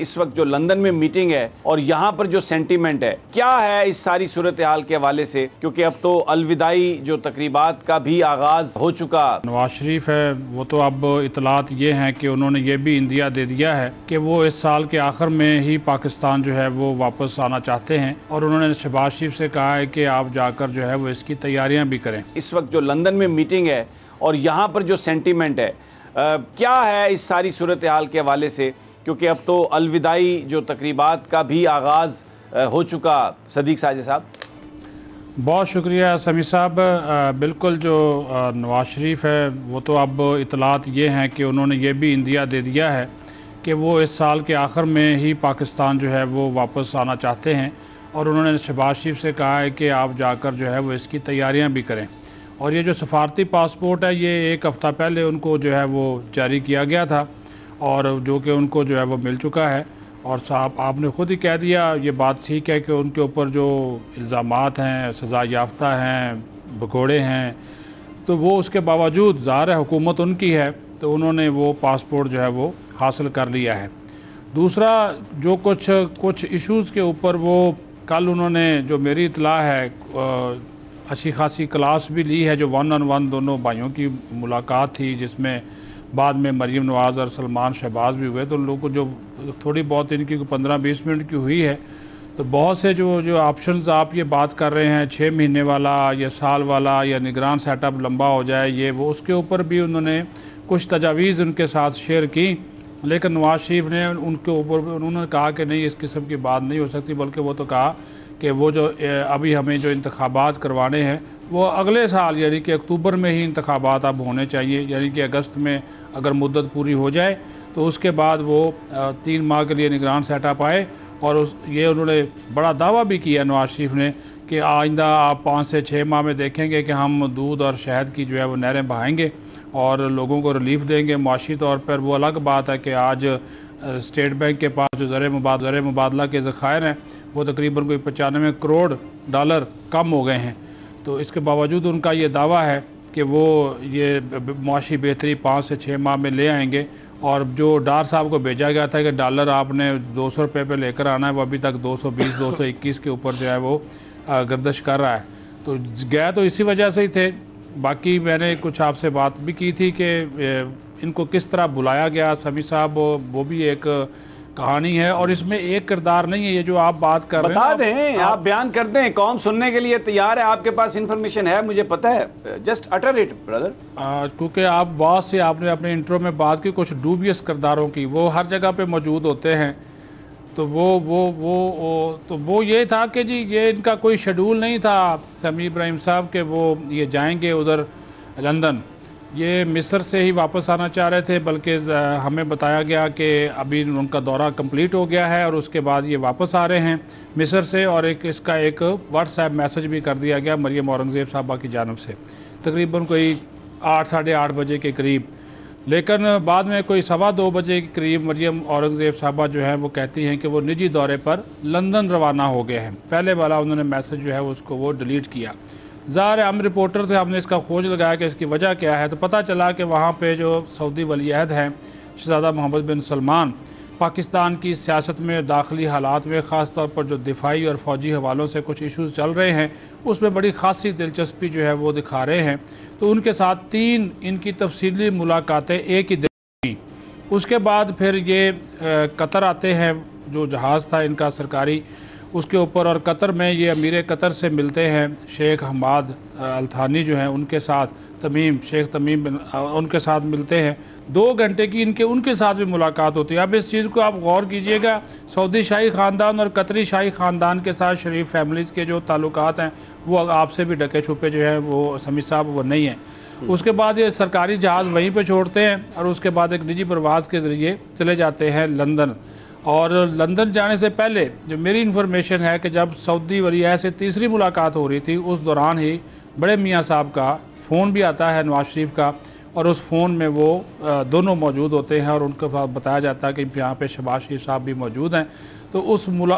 इस वक्त जो लंदन में मीटिंग है और यहाँ पर जो सेंटीमेंट है क्या है इस सारी सूरत हाल के हवाले से, क्योंकि अब तो अलविदाई जो तकरीबात का भी आगाज़ हो चुका। नवाज शरीफ है वो तो अब इतलात ये हैं कि उन्होंने ये भी इंदिया दे दिया है कि वो इस साल के आखिर में ही पाकिस्तान जो है वो वापस आना चाहते हैं, और उन्होंने शहबाज शरीफ से कहा है कि आप जाकर जो है वो इसकी तैयारियाँ भी करें। इस वक्त जो लंदन में मीटिंग है और यहाँ पर जो सेंटीमेंट है क्या है इस सारी सूरत हाल के हवाले से, क्योंकि अब तो अलविदाई जो तकरीबात का भी आगाज़ हो चुका। सदीक साजिद साहब, बहुत शुक्रिया समी साहब। बिल्कुल जो नवाज शरीफ है वो तो अब इतलात ये हैं कि उन्होंने ये भी इंदिया दे दिया है कि वो इस साल के आखिर में ही पाकिस्तान जो है वो वापस आना चाहते हैं, और उन्होंने शहबाज शरीफ से कहा है कि आप जाकर जो है वो इसकी तैयारियां भी करें। और ये जो सफारती पासपोर्ट है ये एक हफ़्ता पहले उनको जो है वो जारी किया गया था, और जो कि उनको जो है वो मिल चुका है। और साहब आपने ख़ुद ही कह दिया, ये बात ठीक है कि उनके ऊपर जो इल्ज़ामात हैं, सज़ा याफ्ता हैं, भगोड़े हैं, तो वो उसके बावजूद ज़ाहिर है हुकूमत उनकी है, तो उन्होंने वो पासपोर्ट जो है वो हासिल कर लिया है। दूसरा जो कुछ इश्यूज़ के ऊपर वो कल उन्होंने, जो मेरी इतला है, अच्छी खासी क्लास भी ली है, जो 1-on-1 दोनों भाइयों की मुलाकात थी, जिसमें बाद में मरीम नवाज़ और सलमान शहबाज भी हुए। तो उन लोगों को जो थोड़ी बहुत इनकी 15-20 मिनट की हुई है, तो बहुत से जो ऑप्शंस आप ये बात कर रहे हैं, 6 महीने वाला या साल वाला या निगरान सेटअप लंबा हो जाए, ये वो, उसके ऊपर भी उन्होंने कुछ तजावीज़ उनके साथ शेयर की। लेकिन नवाज शरीफ ने उनके ऊपर उन्होंने कहा कि नहीं, इस किस्म की बात नहीं हो सकती, बल्कि वो तो कहा कि वो जो अभी हमें जो इंतखाबात करवाने हैं वो अगले साल यानी कि अक्टूबर में ही इंतखाबात अब होने चाहिए, यानी कि अगस्त में अगर मुद्दत पूरी हो जाए तो उसके बाद वो 3 माह के लिए निगरान सेटअप आए। और ये उन्होंने बड़ा दावा भी किया नवाज शरीफ ने कि आइंदा आप 5 से 6 माह में देखेंगे कि हम दूध और शहद की जो है वो नहरें बहाएँगे और लोगों को रिलीफ देंगे मुआशी तौर पर। वो अलग बात है कि आज स्टेट बैंक के पास जो ज़र मुबादला के ज़खायर हैं वो तकरीबन कोई 95 करोड़ डॉलर कम हो गए हैं। तो इसके बावजूद उनका ये दावा है कि वो ये मुआशी बेहतरी 5 से 6 माह में ले आएंगे। और जो डार साहब को भेजा गया था कि डॉलर आपने 200 रुपये पे लेकर आना है, वो अभी तक 220-221 के ऊपर जो है वो गर्दिश कर रहा है। तो गए तो इसी वजह से ही थे। बाकी मैंने कुछ आपसे बात भी की थी कि इनको किस तरह बुलाया गया समी साहब, वो भी एक कहानी है, और इसमें एक किरदार नहीं है। ये जो आप बात कर रहे हैं, बता दें, आप बयान कर दें, कौम सुनने के लिए तैयार है, आपके पास इंफॉर्मेशन है, मुझे पता है, जस्ट अटर इट ब्रदर। क्योंकि आप बहुत से आपने अपने इंट्रो में बात की कुछ डूबियस किरदारों की, वो हर जगह पे मौजूद होते हैं। तो वो ये था कि जी ये इनका कोई शेड्यूल नहीं था समी इब्राहिम साहब के वो ये जाएंगे उधर लंदन, ये मिस्र से ही वापस आना चाह रहे थे। बल्कि हमें बताया गया कि अभी उनका दौरा कंप्लीट हो गया है और उसके बाद ये वापस आ रहे हैं मिस्र से। और इसका एक व्हाट्सएप मैसेज भी कर दिया गया मरियम औरंगज़ेब साहबा की जानब से, तकरीबन कोई 8-8:30 बजे के करीब। लेकिन बाद में कोई 2:15 बजे के करीब मरियम औरंगज़ेब साहबा जो है वो कहती हैं कि वो निजी दौरे पर लंदन रवाना हो गए हैं। पहले वाला उन्होंने मैसेज जो है उसको वो डिलीट किया। ज़ाहिर हम रिपोर्टर थे, हमने इसका खोज लगाया कि इसकी वजह क्या है। तो पता चला कि वहाँ पे जो सऊदी वलीअहद हैं शहज़ादा मोहम्मद बिन सलमान, पाकिस्तान की सियासत में दाखिली हालात में ख़ास तौर पर जो दिफाई और फ़ौजी हवालों से कुछ इश्यूज़ चल रहे हैं उसमें बड़ी ख़ासी दिलचस्पी जो है वो दिखा रहे हैं। तो उनके साथ 3 इनकी तफसीली मुलाकातें एक ही दिन हुई। उसके बाद फिर ये कतर आते हैं, जो जहाज़ था इनका सरकारी उसके ऊपर, और कतर में ये अमीर कतर से मिलते हैं शेख हमाद अल थानी जो हैं, उनके साथ शेख तमीम उनके साथ मिलते हैं। 2 घंटे की उनके साथ भी मुलाकात होती है। अब इस चीज़ को आप गौर कीजिएगा, सऊदी शाही ख़ानदान और कतरी शाही ख़ानदान के साथ शरीफ फैमिलीज़ के जो ताल्लुकात हैं वो आपसे भी ढके छुपे जो है वो समी साहब वो नहीं है। उसके बाद ये सरकारी जहाज़ वहीं पर छोड़ते हैं और उसके बाद एक निजी प्रवास के ज़रिए चले जाते हैं लंदन। और लंदन जाने से पहले जो मेरी इन्फॉर्मेशन है कि जब सऊदी वलीअहद से तीसरी मुलाकात हो रही थी उस दौरान ही बड़े मियाँ साहब का फ़ोन भी आता है नवाज शरीफ का, और उस फ़ोन में वो दोनों मौजूद होते हैं और उनके पास बताया जाता है कि यहाँ पे शहबाज शरीफ साहब भी मौजूद हैं। तो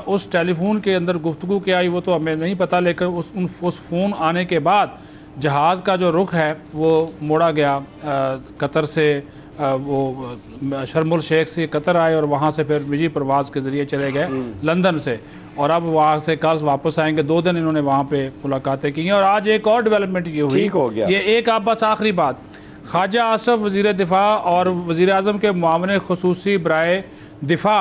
उस टेलीफोन के अंदर गुफ्तगू क्या आई वो तो हमें नहीं पता, लेकिन उस फ़ोन आने के बाद जहाज़ का जो रुख है वो मोड़ा गया कतर से वो शर्मुल शेख से कतर आए और वहाँ से फिर निजी प्रवास के ज़रिए चले गए लंदन से, और अब वहाँ से कल वापस आएंगे। 2 दिन इन्होंने वहाँ पे मुलाकातें की हैं। और आज एक और डेवलपमेंट ये हुई, ठीक हो गया ये एक आप बस आखिरी बात, ख्वाजा आसफ वज़ीर दिफा और वज़ीर आज़म के मुआविन ख़ुसूसी बराए दिफा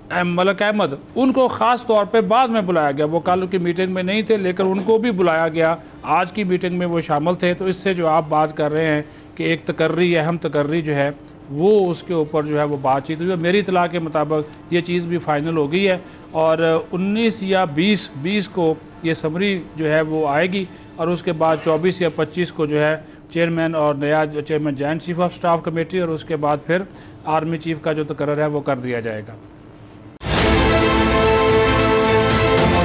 मलक अहमद, उनको ख़ास तौर पे बाद में बुलाया गया। वो कल की मीटिंग में नहीं थे, लेकिन उनको भी बुलाया गया, आज की मीटिंग में वो शामिल थे। तो इससे जो आप बात कर रहे हैं कि एक तकर्री, अहम तकर्री जो है वो उसके ऊपर जो है वो बातचीत हुई। मेरी इतला के मुताबिक ये चीज़ भी फाइनल हो गई है और 19 या 20 को ये समरी जो है वो आएगी और उसके बाद 24 या 25 को जो है चेयरमैन और नया chairman joint chief of staff committee, और उसके बाद फिर आर्मी चीफ का जो तकर्रर है वो कर दिया जाएगा।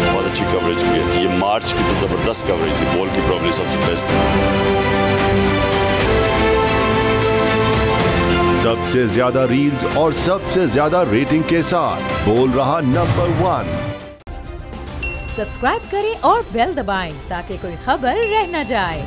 बहुत अच्छी कवरेज की, ये मार्च की तो ज़बरदस्त कवरेज थी, बॉल की प्रॉब्लम सबसे बेस्ट थी। सबसे ज्यादा रील्स और सबसे ज्यादा रेटिंग के साथ बोल रहा नंबर 1। सब्सक्राइब करें और बेल दबाएं ताकि कोई खबर रह न जाए।